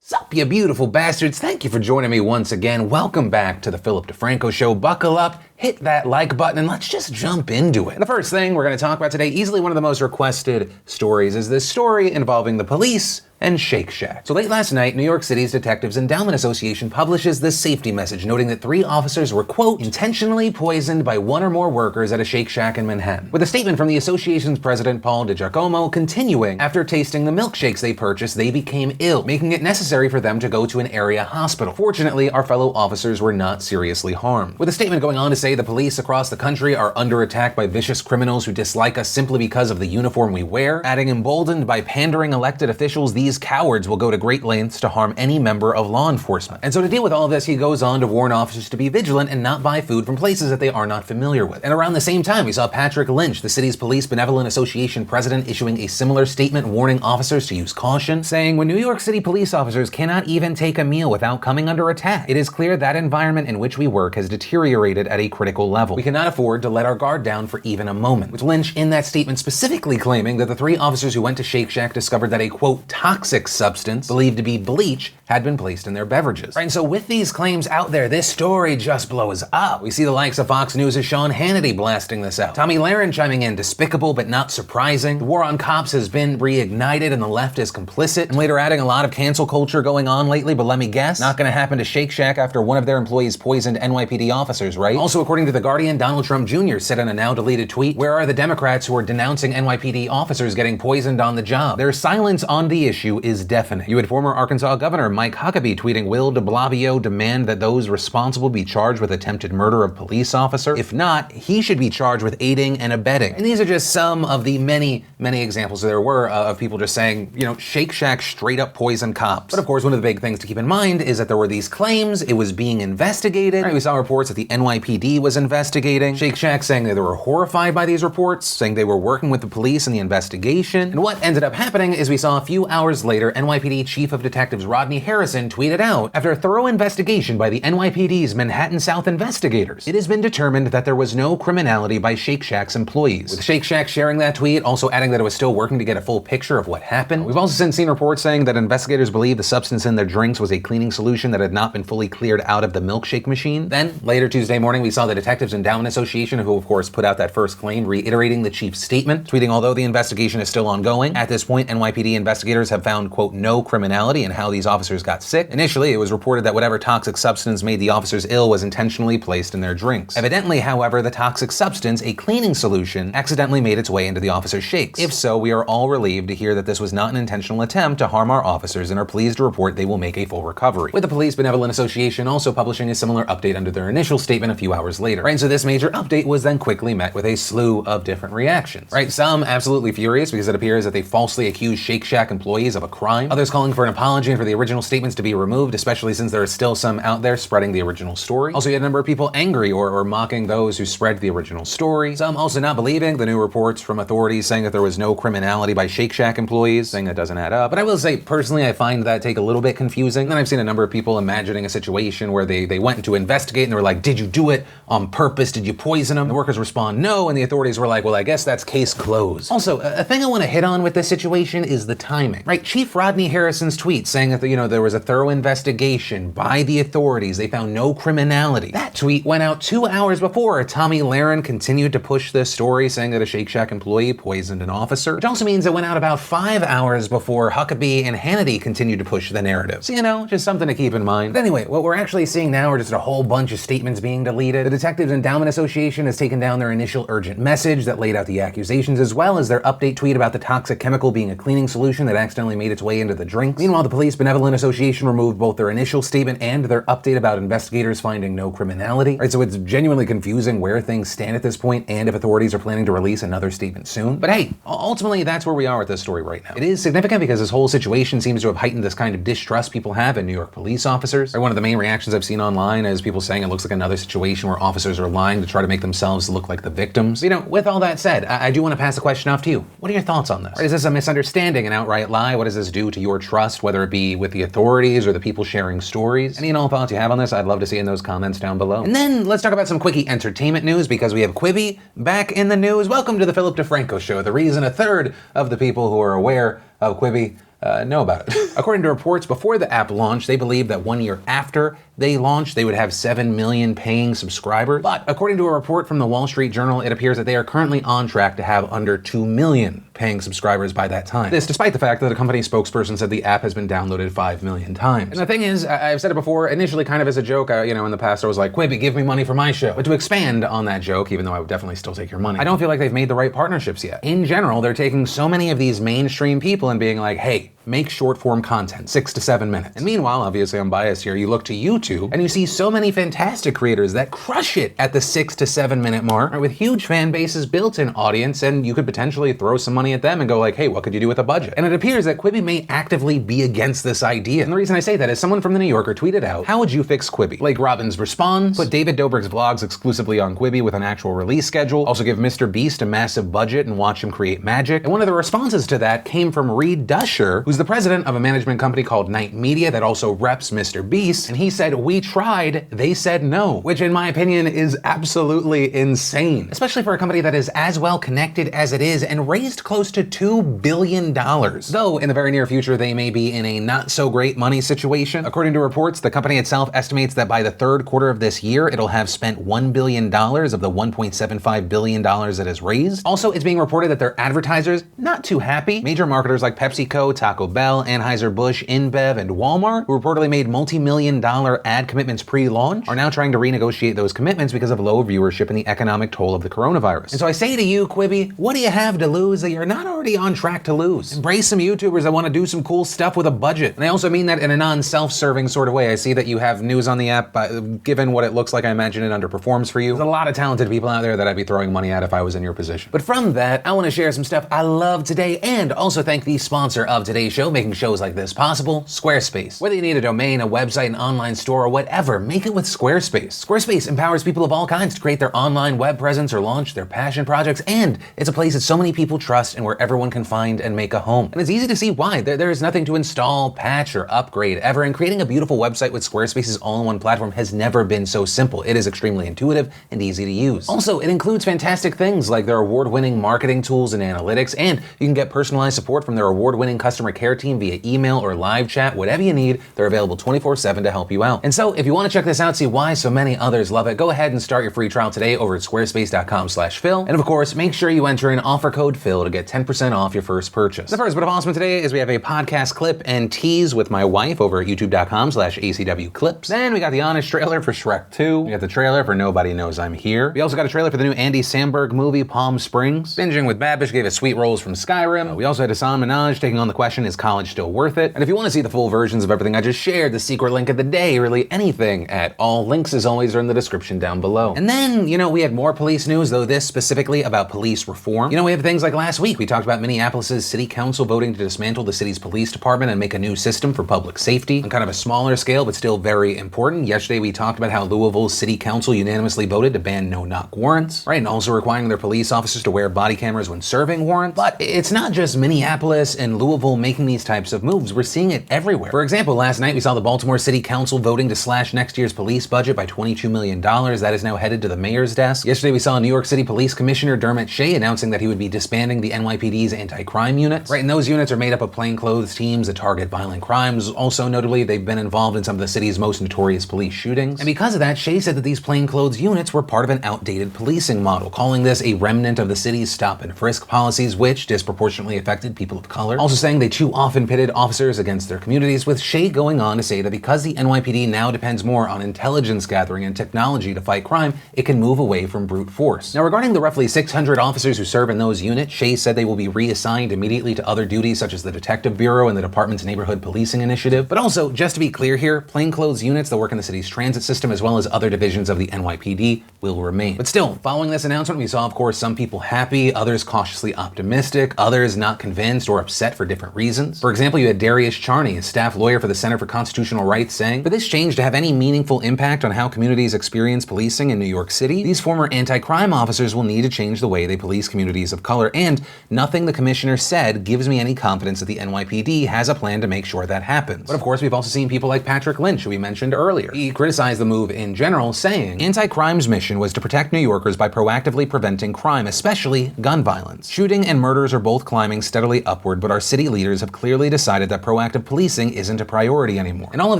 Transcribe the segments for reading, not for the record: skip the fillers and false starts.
Sup, you beautiful bastards. Thank you for joining me once again. Welcome back to the Philip DeFranco Show. Buckle up, hit that like button, and let's just jump into it. The first thing we're going to talk about today, easily one of the most requested stories, is this story involving the police and Shake Shack. So late last night, New York City's Detectives Endowment Association publishes this safety message noting that 3 officers were, quote, intentionally poisoned by 1 or more workers at a Shake Shack in Manhattan. With a statement from the association's president, Paul DiGiacomo, continuing, after tasting the milkshakes they purchased, they became ill, making it necessary for them to go to an area hospital. Fortunately, our fellow officers were not seriously harmed. With a statement going on to say the police across the country are under attack by vicious criminals who dislike us simply because of the uniform we wear, adding emboldened by pandering elected officials, these cowards will go to great lengths to harm any member of law enforcement. And so to deal with all of this, he goes on to warn officers to be vigilant and not buy food from places that they are not familiar with. And around the same time, we saw Patrick Lynch, the city's Police Benevolent Association president, issuing a similar statement warning officers to use caution, saying, when New York City police officers cannot even take a meal without coming under attack, it is clear that environment in which we work has deteriorated at a critical level. We cannot afford to let our guard down for even a moment. With Lynch in that statement specifically claiming that the 3 officers who went to Shake Shack discovered that a, quote, toxic substance believed to be bleach had been placed in their beverages. Right, and so with these claims out there, this story just blows up. We see the likes of Fox News' Sean Hannity blasting this out. Tomi Lahren chiming in, despicable but not surprising. The war on cops has been reignited and the left is complicit. And later adding a lot of cancel culture going on lately, but let me guess, not gonna happen to Shake Shack after one of their employees poisoned NYPD officers, right? Also, according to The Guardian, Donald Trump Jr. said in a now deleted tweet, where are the Democrats who are denouncing NYPD officers getting poisoned on the job? Their silence on the issue is deafening. You had former Arkansas Governor Mike Huckabee tweeting, will de Blasio demand that those responsible be charged with attempted murder of police officer? If not, he should be charged with aiding and abetting. And these are just some of the many examples there were of people just saying, you know, Shake Shack straight up poison cops. But of course, one of the big things to keep in mind is that there were these claims, it was being investigated. Right, we saw reports that the NYPD was investigating. Shake Shack saying that they were horrified by these reports, saying they were working with the police in the investigation. And what ended up happening is we saw a few hours later, NYPD Chief of Detectives Rodney Harrison tweeted out, after a thorough investigation by the NYPD's Manhattan South investigators, it has been determined that there was no criminality by Shake Shack's employees. With Shake Shack sharing that tweet, also adding that it was still working to get a full picture of what happened. We've also since seen reports saying that investigators believe the substance in their drinks was a cleaning solution that had not been fully cleared out of the milkshake machine. Then, later Tuesday morning, we saw the Detectives Endowment Association, who of course put out that first claim, reiterating the chief's statement, tweeting, although the investigation is still ongoing, at this point, NYPD investigators have found, quote, no criminality in how these officers got sick. Initially, it was reported that whatever toxic substance made the officers ill was intentionally placed in their drinks. Evidently, however, the toxic substance, a cleaning solution, accidentally made its way into the officers' shakes. If so, we are all relieved to hear that this was not an intentional attempt to harm our officers and are pleased to report they will make a full recovery. With the Police Benevolent Association also publishing a similar update under their initial statement a few hours later. Right, so this major update was then quickly met with a slew of different reactions. Right, some absolutely furious because it appears that they falsely accused Shake Shack employees of a crime. Others calling for an apology and for the original statements to be removed, especially since there are still some out there spreading the original story. Also, you had a number of people angry or mocking those who spread the original story. Some also not believing the new reports from authorities saying that there was no criminality by Shake Shack employees, saying that doesn't add up. But I will say, personally, I find that take a little bit confusing. Then I've seen a number of people imagining a situation where they went to investigate and they were like, did you do it on purpose? Did you poison them? The workers respond, no, and the authorities were like, well, I guess that's case closed. Also, a thing I want to hit on with this situation is the timing. Right, Chief Rodney Harrison's tweet saying that, there was a thorough investigation by the authorities. They found no criminality. That tweet went out 2 hours before Tomi Lahren continued to push this story, saying that a Shake Shack employee poisoned an officer, which also means it went out about 5 hours before Huckabee and Hannity continued to push the narrative. So, just something to keep in mind. But anyway, what we're actually seeing now are just a whole bunch of statements being deleted. The Detectives Endowment Association has taken down their initial urgent message that laid out the accusations, as well as their update tweet about the toxic chemical being a cleaning solution that accidentally made its way into the drinks. Meanwhile, the Police Benevolent Association removed both their initial statement and their update about investigators finding no criminality. Right, so it's genuinely confusing where things stand at this point and if authorities are planning to release another statement soon. But hey, ultimately that's where we are with this story right now. It is significant because this whole situation seems to have heightened this kind of distrust people have in New York police officers. Right, one of the main reactions I've seen online is people saying it looks like another situation where officers are lying to try to make themselves look like the victims. With all that said, I do want to pass the question off to you. What are your thoughts on this? Right, is this a misunderstanding, an outright lie? What does this do to your trust, whether it be with the authorities or the people sharing stories? Any and all thoughts you have on this, I'd love to see in those comments down below. And then let's talk about some quickie entertainment news because we have Quibi back in the news. Welcome to the Philip DeFranco Show. The reason a third of the people who are aware of Quibi know about it. According to reports, before the app launched, they believed that 1 year after they launched, they would have 7 million paying subscribers. But according to a report from the Wall Street Journal, it appears that they are currently on track to have under 2 million paying subscribers by that time. This despite the fact that a company spokesperson said the app has been downloaded 5 million times. And the thing is, I've said it before, initially kind of as a joke, in the past I was like, Quibi, give me money for my show. But to expand on that joke, even though I would definitely still take your money, I don't feel like they've made the right partnerships yet. In general, they're taking so many of these mainstream people and being like, hey, make short form content, 6 to 7 minutes. And meanwhile, obviously I'm biased here, you look to YouTube and you see so many fantastic creators that crush it at the 6 to 7 minute mark, right, with huge fan bases, built-in audience, and you could potentially throw some money at them and go like, hey, what could you do with a budget? And it appears that Quibi may actively be against this idea. And the reason I say that is someone from the New Yorker tweeted out, how would you fix Quibi? Blake Robbins responds, put David Dobrik's vlogs exclusively on Quibi with an actual release schedule, also give Mr. Beast a massive budget and watch him create magic. And one of the responses to that came from Reed Dusher, who's the president of a management company called Night Media that also reps Mr. Beast, and he said, we tried, they said no, which in my opinion is absolutely insane, especially for a company that is as well connected as it is and raised close to $2 billion. Though in the very near future, they may be in a not so great money situation. According to reports, the company itself estimates that by the third quarter of this year, it'll have spent $1 billion of the $1.75 billion it has raised. Also, it's being reported that their advertisers, not too happy. Major marketers like PepsiCo, Taco Bell, Anheuser-Busch, InBev, and Walmart, who reportedly made multi-million-dollar ad commitments pre-launch, are now trying to renegotiate those commitments because of low viewership and the economic toll of the coronavirus. And so I say to you, Quibi, what do you have to lose that you're not already on track to lose? Embrace some YouTubers that want to do some cool stuff with a budget. And I also mean that in a non-self-serving sort of way. I see that you have news on the app, but given what it looks like, I imagine it underperforms for you. There's a lot of talented people out there that I'd be throwing money at if I was in your position. But from that, I want to share some stuff I love today and also thank the sponsor of today's show, making shows like this possible, Squarespace. Whether you need a domain, a website, an online store, or whatever, make it with Squarespace. Squarespace empowers people of all kinds to create their online web presence or launch their passion projects, and it's a place that so many people trust and where everyone can find and make a home. And it's easy to see why. There is nothing to install, patch, or upgrade ever, and creating a beautiful website with Squarespace's all-in-one platform has never been so simple. It is extremely intuitive and easy to use. Also, it includes fantastic things like their award-winning marketing tools and analytics, and you can get personalized support from their award-winning customer care team via email or live chat. Whatever you need, they're available 24/7 to help you out. And so, if you want to check this out, see why so many others love it, go ahead and start your free trial today over at squarespace.com/Phil. And of course, make sure you enter in offer code Phil to get 10% off your first purchase. The first bit of awesome today is we have a podcast clip and tease with my wife over at youtube.com/ACW clips. Then we got the honest trailer for Shrek 2. We got the trailer for Nobody Knows I'm Here. We also got a trailer for the new Andy Samberg movie, Palm Springs. Binging with Babish gave us Sweet Rolls from Skyrim. We also had Hasan Minhaj taking on the question, is college still worth it? And if you want to see the full versions of everything I just shared, the secret link of the day, really anything at all, links as always are in the description down below. And then, we had more police news, though this specifically about police reform. We have things like last week, we talked about Minneapolis's city council voting to dismantle the city's police department and make a new system for public safety on kind of a smaller scale, but still very important. Yesterday, we talked about how Louisville's city council unanimously voted to ban no-knock warrants, right? And also requiring their police officers to wear body cameras when serving warrants. But it's not just Minneapolis and Louisville making these types of moves. We're seeing it everywhere. For example, last night we saw the Baltimore City Council voting to slash next year's police budget by $22 million. That is now headed to the mayor's desk. Yesterday we saw New York City Police Commissioner Dermot Shea announcing that he would be disbanding the NYPD's anti-crime units. Right, and those units are made up of plainclothes teams that target violent crimes. Also notably, they've been involved in some of the city's most notorious police shootings. And because of that, Shea said that these plainclothes units were part of an outdated policing model, calling this a remnant of the city's stop and frisk policies, which disproportionately affected people of color. Also saying they too often pitted officers against their communities, with Shea going on to say that because the NYPD now depends more on intelligence gathering and technology to fight crime, it can move away from brute force. Now, regarding the roughly 600 officers who serve in those units, Shea said they will be reassigned immediately to other duties such as the Detective Bureau and the department's Neighborhood Policing Initiative. But also, just to be clear here, plainclothes units that work in the city's transit system as well as other divisions of the NYPD will remain. But still, following this announcement, we saw, of course, some people happy, others cautiously optimistic, others not convinced or upset for different reasons. For example, you had Darius Charney, a staff lawyer for the Center for Constitutional Rights, saying, for this change to have any meaningful impact on how communities experience policing in New York City, these former anti-crime officers will need to change the way they police communities of color, and nothing the commissioner said gives me any confidence that the NYPD has a plan to make sure that happens. But of course, we've also seen people like Patrick Lynch, who we mentioned earlier. He criticized the move in general, saying, anti-crime's mission was to protect New Yorkers by proactively preventing crime, especially gun violence. Shooting and murders are both climbing steadily upward, but our city leaders have have clearly decided that proactive policing isn't a priority anymore. And all of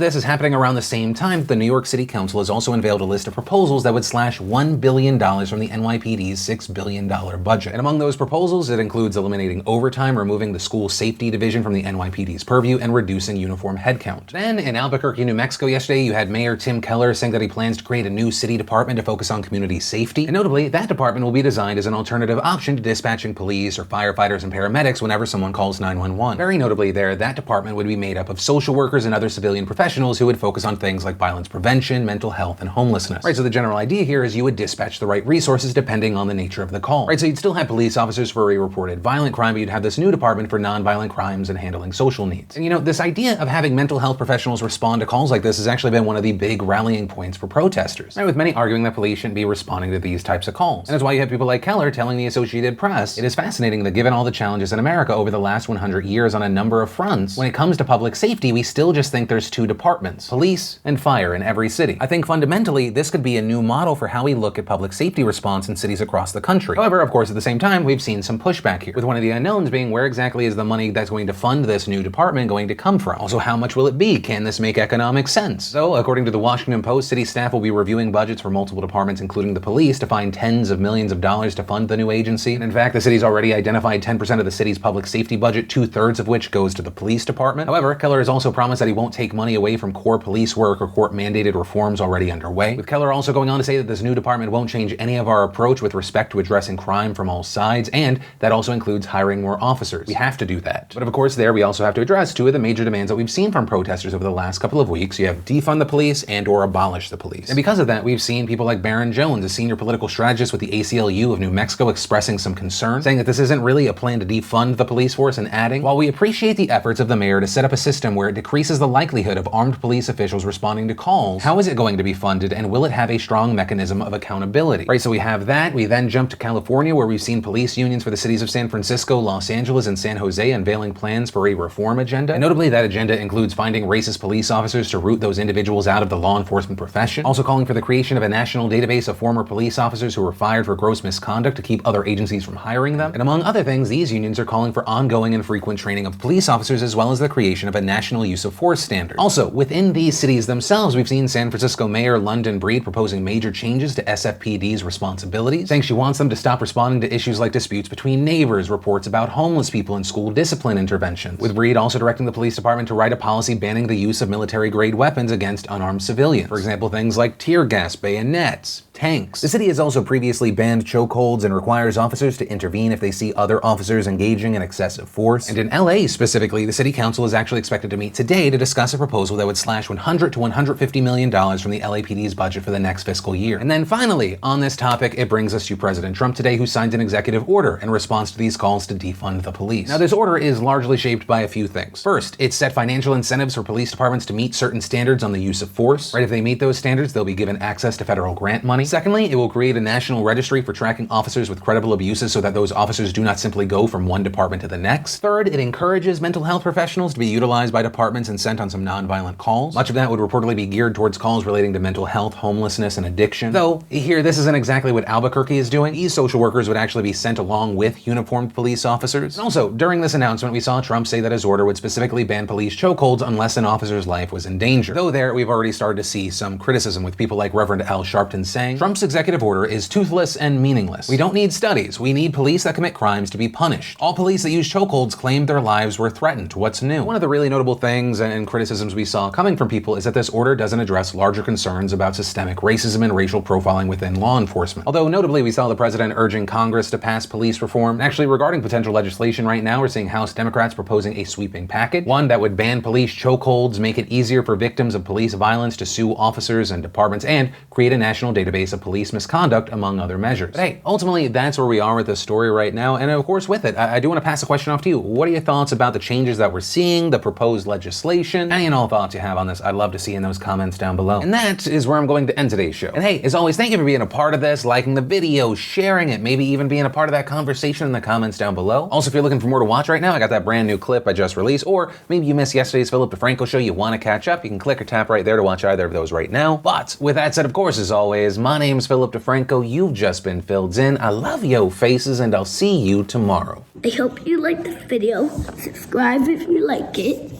this is happening around the same time that the New York City Council has also unveiled a list of proposals that would slash $1 billion from the NYPD's $6 billion budget. And among those proposals, it includes eliminating overtime, removing the school safety division from the NYPD's purview, and reducing uniform headcount. Then, in Albuquerque, New Mexico yesterday, you had Mayor Tim Keller saying that he plans to create a new city department to focus on community safety. And notably, that department will be designed as an alternative option to dispatching police or firefighters and paramedics whenever someone calls 911. Very notably there, that department would be made up of social workers and other civilian professionals who would focus on things like violence prevention, mental health, and homelessness. Right, so the general idea here is you would dispatch the right resources depending on the nature of the call. Right, so you'd still have police officers for a reported violent crime, but you'd have this new department for non-violent crimes and handling social needs. And you know, this idea of having mental health professionals respond to calls like this has actually been one of the big rallying points for protesters. Right, with many arguing that police shouldn't be responding to these types of calls. And that's why you have people like Keller telling the Associated Press, it is fascinating that given all the challenges in America over the last 100 years on a number of fronts, when it comes to public safety, we still just think there's two departments, police and fire, in every city. I think fundamentally, this could be a new model for how we look at public safety response in cities across the country. However, of course, at the same time, we've seen some pushback here, with one of the unknowns being where exactly is the money that's going to fund this new department going to come from? Also, how much will it be? Can this make economic sense? So, according to the Washington Post, city staff will be reviewing budgets for multiple departments, including the police, to find tens of millions of dollars to fund the new agency. And in fact, the city's already identified 10% of the city's public safety budget, 2/3 of which goes to the police department. However, Keller has also promised that he won't take money away from core police work or court-mandated reforms already underway, with Keller also going on to say that this new department won't change any of our approach with respect to addressing crime from all sides, and that also includes hiring more officers. We have to do that. But of course, there we also have to address two of the major demands that we've seen from protesters over the last couple of weeks. You have defund the police and or abolish the police. And because of that, we've seen people like Baron Jones, a senior political strategist with the ACLU of New Mexico, expressing some concern, saying that this isn't really a plan to defund the police force, and adding, while we appreciate the efforts of the mayor to set up a system where it decreases the likelihood of armed police officials responding to calls, how is it going to be funded, and will it have a strong mechanism of accountability? Right, so we have that. We then jump to California, where we've seen police unions for the cities of San Francisco, Los Angeles, and San Jose unveiling plans for a reform agenda. And notably, that agenda includes finding racist police officers to root those individuals out of the law enforcement profession, also calling for the creation of a national database of former police officers who were fired for gross misconduct to keep other agencies from hiring them. And among other things, these unions are calling for ongoing and frequent training of police officers, as well as the creation of a national use of force standard. Also, within these cities themselves, we've seen San Francisco Mayor London Breed proposing major changes to SFPD's responsibilities, saying she wants them to stop responding to issues like disputes between neighbors, reports about homeless people, and school discipline interventions, with Breed also directing the police department to write a policy banning the use of military-grade weapons against unarmed civilians. For example, things like tear gas, bayonets, tanks. The city has also previously banned chokeholds and requires officers to intervene if they see other officers engaging in excessive force. And in LA specifically, the city council is actually expected to meet today to discuss a proposal that would slash $100 to $150 million from the LAPD's budget for the next fiscal year. And then finally, on this topic, it brings us to President Trump today, who signed an executive order in response to these calls to defund the police. Now, this order is largely shaped by a few things. First, it set financial incentives for police departments to meet certain standards on the use of force. Right, if they meet those standards, they'll be given access to federal grant money. Secondly, it will create a national registry for tracking officers with credible abuses so that those officers do not simply go from one department to the next. Third, it encourages mental health professionals to be utilized by departments and sent on some nonviolent calls. Much of that would reportedly be geared towards calls relating to mental health, homelessness, and addiction. Though, here, this isn't exactly what Albuquerque is doing. These social workers would actually be sent along with uniformed police officers. And also, during this announcement, we saw Trump say that his order would specifically ban police chokeholds unless an officer's life was in danger. Though there, we've already started to see some criticism, with people like Reverend Al Sharpton saying, Trump's executive order is toothless and meaningless. We don't need studies. We need police that commit crimes to be punished. All police that use chokeholds claimed their lives were threatened. What's new? One of the really notable things and criticisms we saw coming from people is that this order doesn't address larger concerns about systemic racism and racial profiling within law enforcement. Although notably, we saw the president urging Congress to pass police reform. And actually, regarding potential legislation right now, we're seeing House Democrats proposing a sweeping package, one that would ban police chokeholds, make it easier for victims of police violence to sue officers and departments, and create a national database of police misconduct, among other measures. But hey, ultimately, that's where we are with this story right now. And of course, with it, I do want to pass the question off to you. What are your thoughts about the changes that we're seeing, the proposed legislation? Any and all thoughts you have on this, I'd love to see in those comments down below. And that is where I'm going to end today's show. And hey, as always, thank you for being a part of this, liking the video, sharing it, maybe even being a part of that conversation in the comments down below. Also, if you're looking for more to watch right now, I got that brand new clip I just released, or maybe you missed yesterday's Philip DeFranco show, you want to catch up, you can click or tap right there to watch either of those right now. But with that said, of course, as always, my name's Philip DeFranco. You've just been filled in. I love yo faces, and I'll see you tomorrow. I hope you liked the video. Subscribe if you like it.